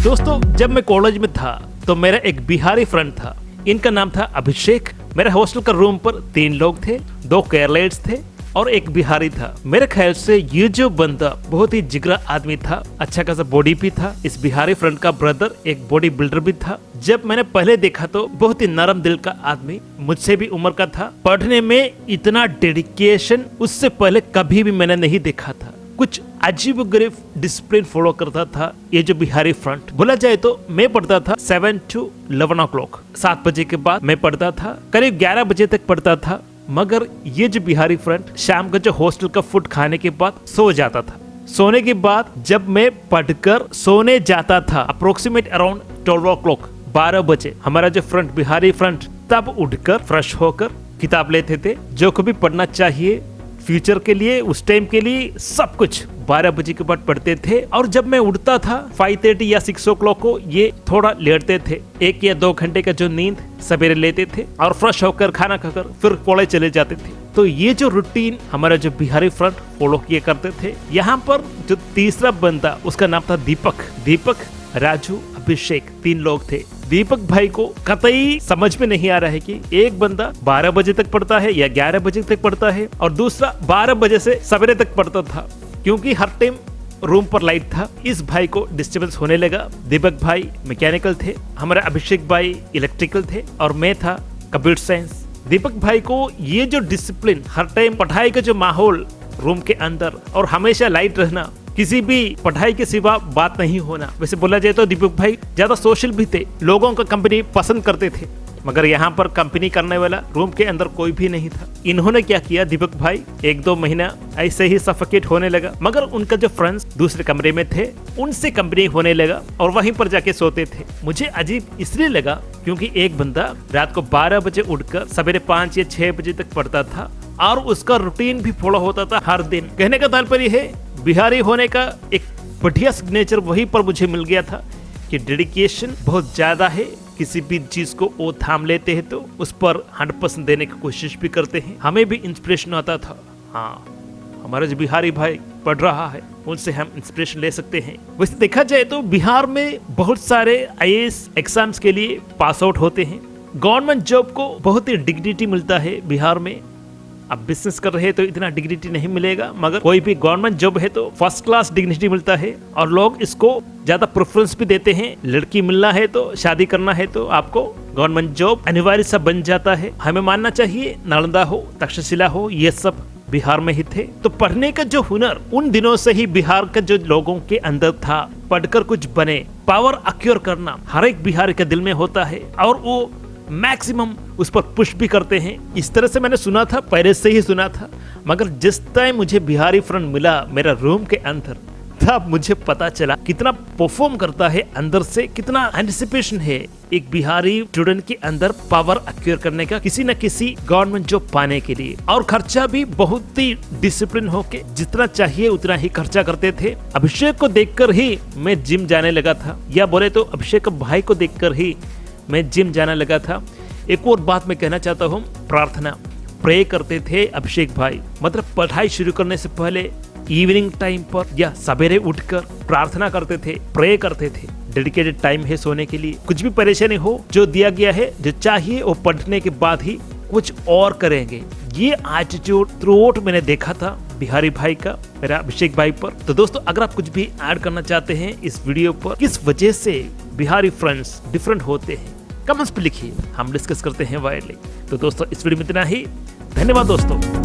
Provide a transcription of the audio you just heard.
दोस्तों जब मैं कॉलेज में था तो मेरा एक बिहारी फ्रेंड था। इनका नाम था अभिषेक। मेरे हॉस्टल का रूम पर 3 लोग थे, 2 केरलेट्स थे और एक बिहारी था। मेरे ख्याल से ये जो बंदा बहुत ही जिगरा आदमी था, अच्छा खासा बॉडी भी था। इस बिहारी फ्रेंड का ब्रदर एक बॉडी बिल्डर भी था। जब मैंने पहले देखा तो बहुत ही नरम दिल का आदमी, मुझसे भी उम्र का था। पढ़ने में इतना डेडिकेशन उससे पहले कभी भी मैंने नहीं देखा था। कुछ अजीब गरीब डिसिप्लिन फॉलो करता था ये जो बिहारी फ्रंट। बोला जाए तो मैं पढ़ता था 7 to 11 o'clock, 7 बजे के बाद मैं पढ़ता था, करीब 11 बजे तक पढ़ता था। मगर ये जो बिहारी फ्रंट शाम का जो हॉस्टल का फूड खाने के बाद सो जाता था। सोने के बाद जब मैं पढ़कर सोने जाता था अप्रोक्सीमेट अराउंड 12 o'clock, 12 बजे, हमारा जो फ्रंट बिहारी फ्रंट तब उठकर फ्रेश होकर किताब लेते थे, जो कभी पढ़ना चाहिए फ्यूचर के लिए, उस टाइम के लिए सब कुछ 12 बजे के बाद पढ़ते थे। और जब मैं उठता था 5:30 या 6 o'clock को, ये थोड़ा लेटते थे, 1 या 2 घंटे का जो नींद सवेरे लेते थे और फ्रेश होकर खाना खाकर फिर कॉलेज चले जाते थे। तो ये जो रूटीन हमारा जो बिहारी फ्रंट फॉलो किए करते थे। यहाँ पर जो तीसरा बंदा, उसका नाम था दीपक, राजू, अभिषेक, 3 लोग थे। दीपक भाई को कतई समझ में नहीं आ रहा है कि एक बंदा 12 बजे तक पढ़ता है या 11 बजे तक पढ़ता है और दूसरा 12 बजे से सवेरे तक पढ़ता था, क्योंकि हर टाइम रूम पर लाइट था। इस भाई को डिस्टर्बेंस होने लगा। दीपक भाई मैकेनिकल थे, हमारे अभिषेक भाई इलेक्ट्रिकल थे और मैं था कंप्यूटर साइंस। दीपक भाई को ये जो डिसिप्लिन, हर टाइम पढ़ाई का जो माहौल रूम के अंदर और हमेशा लाइट रहना, किसी भी पढ़ाई के सिवा बात नहीं होना। वैसे बोला जाए तो दीपक भाई ज्यादा सोशल भी थे, लोगों का कंपनी पसंद करते थे, मगर यहाँ पर कंपनी करने वाला रूम के अंदर कोई भी नहीं था। इन्होंने क्या किया, दीपक भाई 1-2 महीना ऐसे ही सफोकेट होने लगा, मगर उनका जो फ्रेंड्स दूसरे कमरे में थे उनसे कंपनी होने लगा और वहीं पर जाके सोते थे। मुझे अजीब इसलिए लगा क्योंकि एक बंदा रात को 12 बजे उठकर सवेरे 5 या 6 बजे तक पढ़ता था और उसका रूटीन भी फॉलो होता था हर दिन। कहने का तात्पर्य है बिहारी होने का एक बढ़िया सिग्नेचर वहीं पर मुझे मिल गया था कि डेडिकेशन बहुत ज्यादा है। किसी भी चीज को वो थाम लेते हैं तो उस पर 100% देने की कोशिश भी करते हैं। हमें भी इंस्पिरेशन आता था, हाँ हमारा जो बिहारी भाई पढ़ रहा है उनसे हम इंस्पिरेशन ले सकते हैं। वैसे देखा जाए तो बिहार में बहुत सारे IAS एग्जाम्स के लिए पास आउट होते हैं। गवर्नमेंट जॉब को बहुत ही डिग्निटी मिलता है बिहार में। अब बिजनेस कर रहे हैं तो इतना डिग्निटी नहीं मिलेगा, मगर कोई भी गवर्नमेंट जॉब है तो फर्स्ट क्लास डिग्निटी मिलता है और लोग इसको ज्यादा प्रेफरेंस भी देते हैं। लड़की मिलना है तो, शादी करना है तो आपको गवर्नमेंट जॉब अनिवार्य सा बन जाता है। हमें मानना चाहिए नालंदा हो, तक्षशिला हो, ये सब बिहार में ही थे। तो पढ़ने का जो हुनर उन दिनों से ही बिहार का जो लोगों के अंदर था, पढ़कर कुछ बने, पावर अक्योर करना हर एक बिहारी के दिल में होता है और वो मैक्सिमम उस पर पुश भी करते हैं। इस तरह से मैंने सुना था, पहले से ही सुना था, मगर जिस टाइम मुझे बिहारी फ्रेंड मिला मेरा रूम के अंदर, तब मुझे पता चला कितना परफॉर्म करता है अंदर से, कितना एंटिसिपेशन है एक बिहारी स्टूडेंट के अंदर पावर अक्वायर करने का, किसी न किसी गवर्नमेंट जॉब पाने के लिए। और खर्चा भी बहुत ही डिसिप्लिन होके जितना चाहिए उतना ही खर्चा करते थे। अभिषेक को देखकर ही मैं जिम जाने लगा था, या बोले तो अभिषेक भाई को देखकर ही मैं जिम जाने लगा था। एक और बात मैं कहना चाहता हूँ, प्रार्थना प्रे करते थे अभिषेक भाई। मतलब पढ़ाई शुरू करने से पहले इवनिंग टाइम पर या सवेरे उठकर प्रार्थना करते थे, प्रे करते थे। डेडिकेटेड टाइम है सोने के लिए। कुछ भी परेशानी हो, जो दिया गया है, जो चाहिए वो पढ़ने के बाद ही कुछ और करेंगे। ये एटीट्यूड थ्रूआउट मैंने देखा था बिहारी भाई का, मेरा अभिषेक भाई पर। तो दोस्तों अगर आप कुछ भी ऐड करना चाहते हैं इस वीडियो पर, किस वजह से बिहारी फ्रेंड्स डिफरेंट होते हैं, कमेंट्स पे लिखिए, हम डिस्कस करते हैं वाइडली। तो दोस्तों इस वीडियो में इतना ही। धन्यवाद दोस्तों।